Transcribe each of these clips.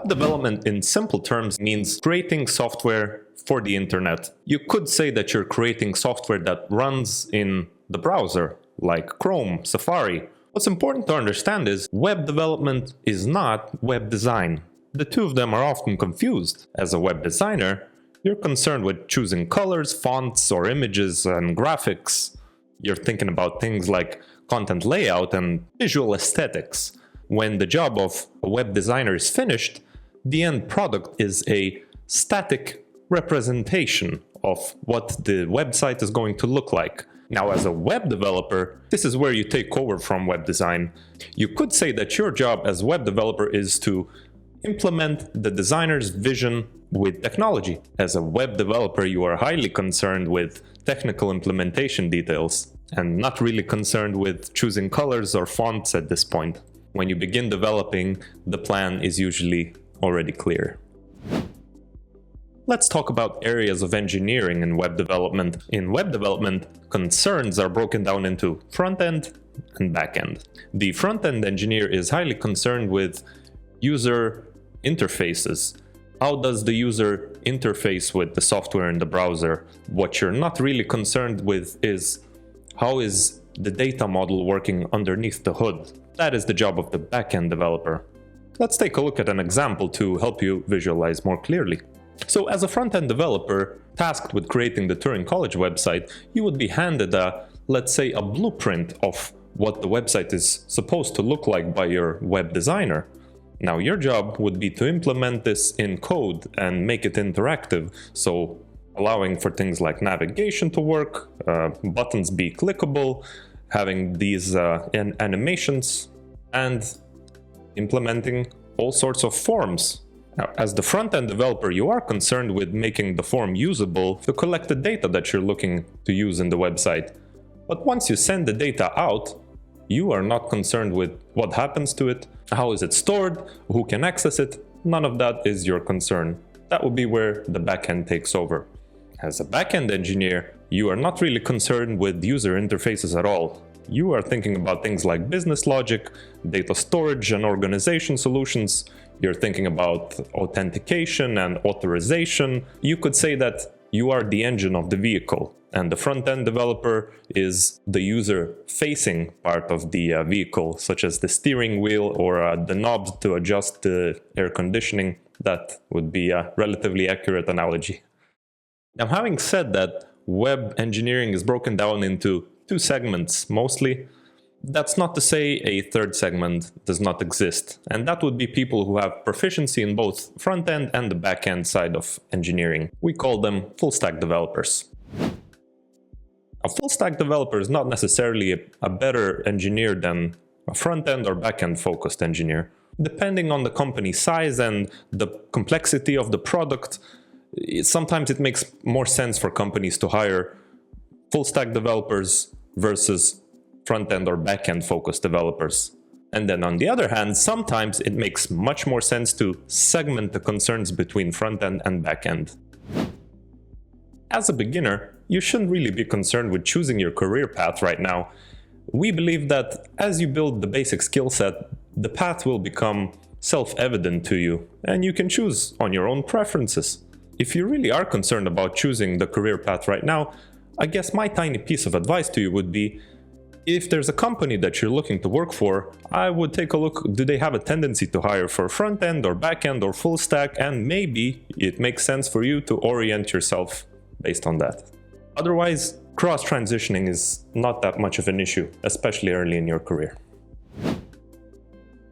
Web development in simple terms means creating software for the internet. You could say that you're creating software that runs in the browser, like Chrome, Safari. What's important to understand is web development is not web design. The two of them are often confused. As a web designer, you're concerned with choosing colors, fonts, or images and graphics. You're thinking about things like content layout and visual aesthetics. When the job of a web designer is finished, the end product is a static representation of what the website is going to look like. Now, as a web developer, this is where you take over from web design. You could say that your job as a web developer is to implement the designer's vision with technology. As a web developer, you are highly concerned with technical implementation details and not really concerned with choosing colors or fonts at this point. When you begin developing, the plan is usually already clear. Let's talk about areas of engineering in web development. In web development, concerns are broken down into front-end and back-end. The front-end engineer is highly concerned with user interfaces. How does the user interface with the software in the browser? What you're not really concerned with is how is the data model working underneath the hood. That is the job of the back-end developer. Let's take a look at an example to help you visualize more clearly. So as a front-end developer tasked with creating the Turing College website, you would be handed let's say a blueprint of what the website is supposed to look like by your web designer. Now your job would be to implement this in code and make it interactive, so allowing for things like navigation to work, buttons be clickable, having these animations, and implementing all sorts of forms. Now, as the front-end developer, you are concerned with making the form usable to collect the data that you're looking to use in the website. But once you send the data out, you are not concerned with what happens to it, how is it stored, who can access it. None of that is your concern. That would be where the backend takes over. As a backend engineer, you are not really concerned with user interfaces at all. You are thinking about things like business logic, data storage and organization solutions. You're thinking about authentication and authorization. You could say that you are the engine of the vehicle, and the front-end developer is the user-facing part of the vehicle, such as the steering wheel or the knobs to adjust the air conditioning. That would be a relatively accurate analogy. Now, having said that, web engineering is broken down into two segments mostly. That's not to say a third segment does not exist, and that would be people who have proficiency in both front-end and the back-end side of engineering. We call them full-stack developers. A full-stack developer is not necessarily a better engineer than a front-end or back-end focused engineer. Depending on the company size and the complexity of the product, sometimes it makes more sense for companies to hire full-stack developers versus front-end or back-end focused developers. And then on the other hand, sometimes it makes much more sense to segment the concerns between front-end and back-end. As a beginner, you shouldn't really be concerned with choosing your career path right now. We believe that as you build the basic skill set, the path will become self-evident to you, and you can choose on your own preferences. If you really are concerned about choosing the career path right now, I guess my tiny piece of advice to you would be, if there's a company that you're looking to work for, I would take a look, do they have a tendency to hire for front-end or back-end or full stack, and maybe it makes sense for you to orient yourself based on that. Otherwise, cross-transitioning is not that much of an issue, especially early in your career.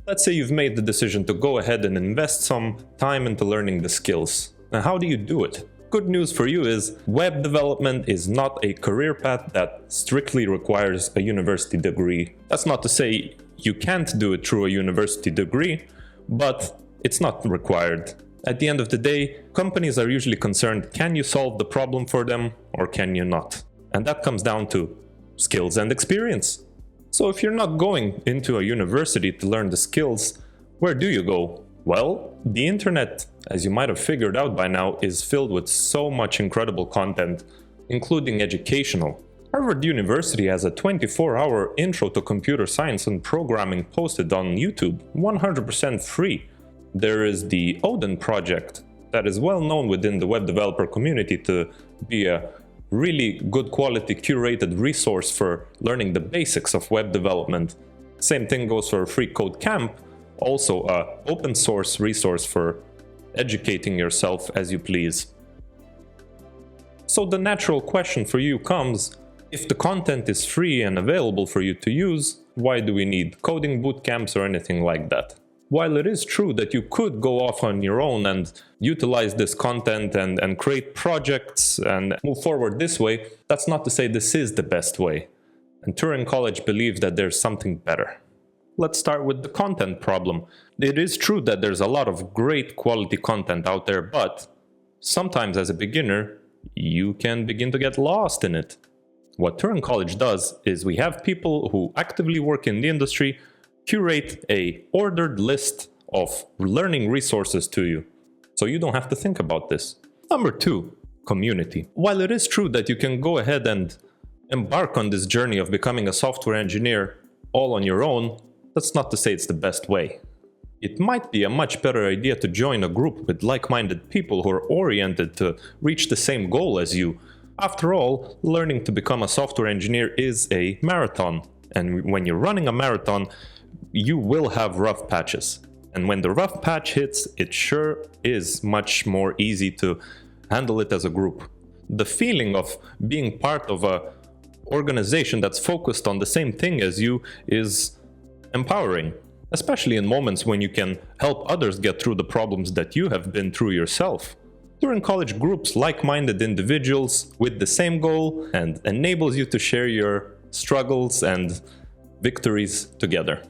Let's say you've made the decision to go ahead and invest some time into learning the skills. Now, how do you do it? Good news for you is web development is not a career path that strictly requires a university degree. That's not to say you can't do it through a university degree, but it's not required. At the end of the day, companies are usually concerned, can you solve the problem for them or can you not? And that comes down to skills and experience. So if you're not going into a university to learn the skills, where do you go? Well, the internet, as you might have figured out by now, is filled with so much incredible content, including educational. Harvard University has a 24-hour intro to computer science and programming posted on YouTube, 100% free. There is the Odin project that is well known within the web developer community to be a really good quality curated resource for learning the basics of web development. Same thing goes for Free Code Camp, also an open source resource for educating yourself as you please. So the natural question for you comes, if the content is free and available for you to use, why do we need coding bootcamps or anything like that? While it is true that you could go off on your own and utilize this content and create projects and move forward this way, that's not to say this is the best way. And Turing College believes that there's something better. Let's start with the content problem. It is true that there's a lot of great quality content out there, but sometimes as a beginner, you can begin to get lost in it. What Turing College does is we have people who actively work in the industry curate a ordered list of learning resources to you, so you don't have to think about this. Number 2, community. While it is true that you can go ahead and embark on this journey of becoming a software engineer all on your own, that's not to say it's the best way. It might be a much better idea to join a group with like-minded people who are oriented to reach the same goal as you. After all, learning to become a software engineer is a marathon, and when you're running a marathon, you will have rough patches. And when the rough patch hits, it sure is much more easy to handle it as a group. The feeling of being part of an organization that's focused on the same thing as you is empowering, especially in moments when you can help others get through the problems that you have been through yourself. Turing College groups like-minded individuals with the same goal and enables you to share your struggles and victories together.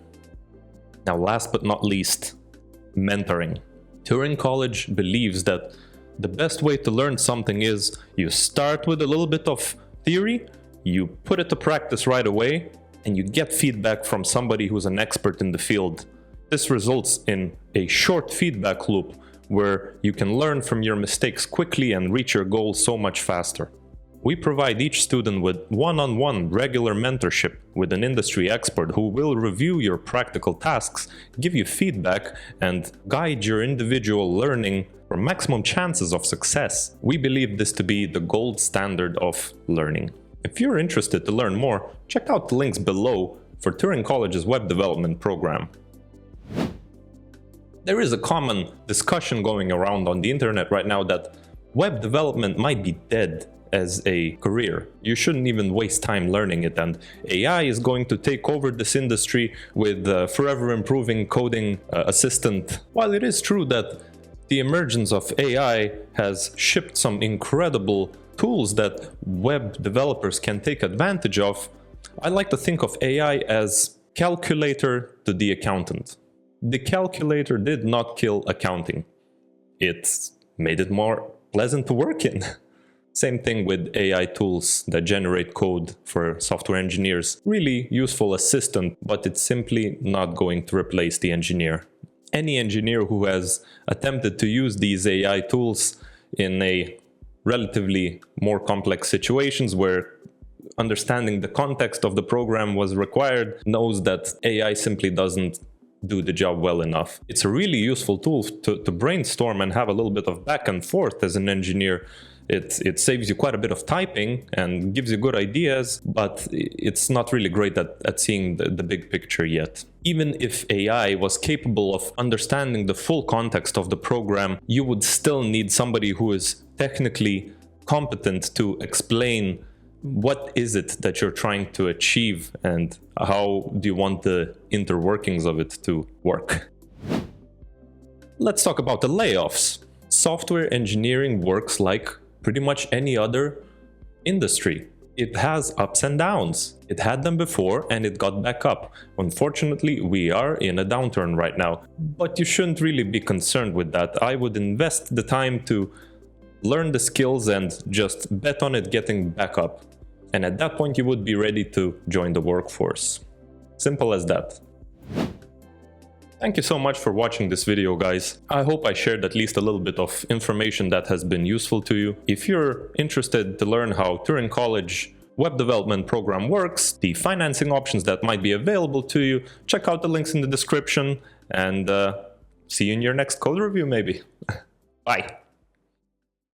Now, last but not least, mentoring. Turing College believes that the best way to learn something is you start with a little bit of theory, you put it to practice right away, and you get feedback from somebody who's an expert in the field. This results in a short feedback loop where you can learn from your mistakes quickly and reach your goals so much faster. We provide each student with one-on-one regular mentorship with an industry expert who will review your practical tasks, give you feedback, and guide your individual learning for maximum chances of success. We believe this to be the gold standard of learning. If you're interested to learn more, check out the links below for Turing College's web development program. There is a common discussion going around on the internet right now that web development might be dead as a career. You shouldn't even waste time learning it, and AI is going to take over this industry with forever improving coding assistant. While it is true that the emergence of AI has shipped some incredible tools that web developers can take advantage of, I like to think of AI as calculator to the accountant. The calculator did not kill accounting. It made it more pleasant to work in. Same thing with AI tools that generate code for software engineers. Really useful assistant, but it's simply not going to replace the engineer. Any engineer who has attempted to use these AI tools in a relatively more complex situations where understanding the context of the program was required knows that AI simply doesn't do the job well enough. It's a really useful tool to brainstorm and have a little bit of back and forth as an engineer. It saves you quite a bit of typing and gives you good ideas, but it's not really great at seeing the big picture yet. Even if AI was capable of understanding the full context of the program, you would still need somebody who is technically competent to explain what is it that you're trying to achieve and how do you want the interworkings of it to work. Let's talk about the layoffs. Software engineering works like pretty much any other industry. It has ups and downs. It had them before and it got back up. Unfortunately, we are in a downturn right now, but you shouldn't really be concerned with that. I would invest the time to learn the skills and just bet on it getting back up. And at that point, you would be ready to join the workforce. Simple as that. Thank you so much for watching this video, guys. I hope I shared at least a little bit of information that has been useful to you. If you're interested to learn how Turing College web development program works, the financing options that might be available to you, check out the links in the description and see you in your next code review, maybe. Bye.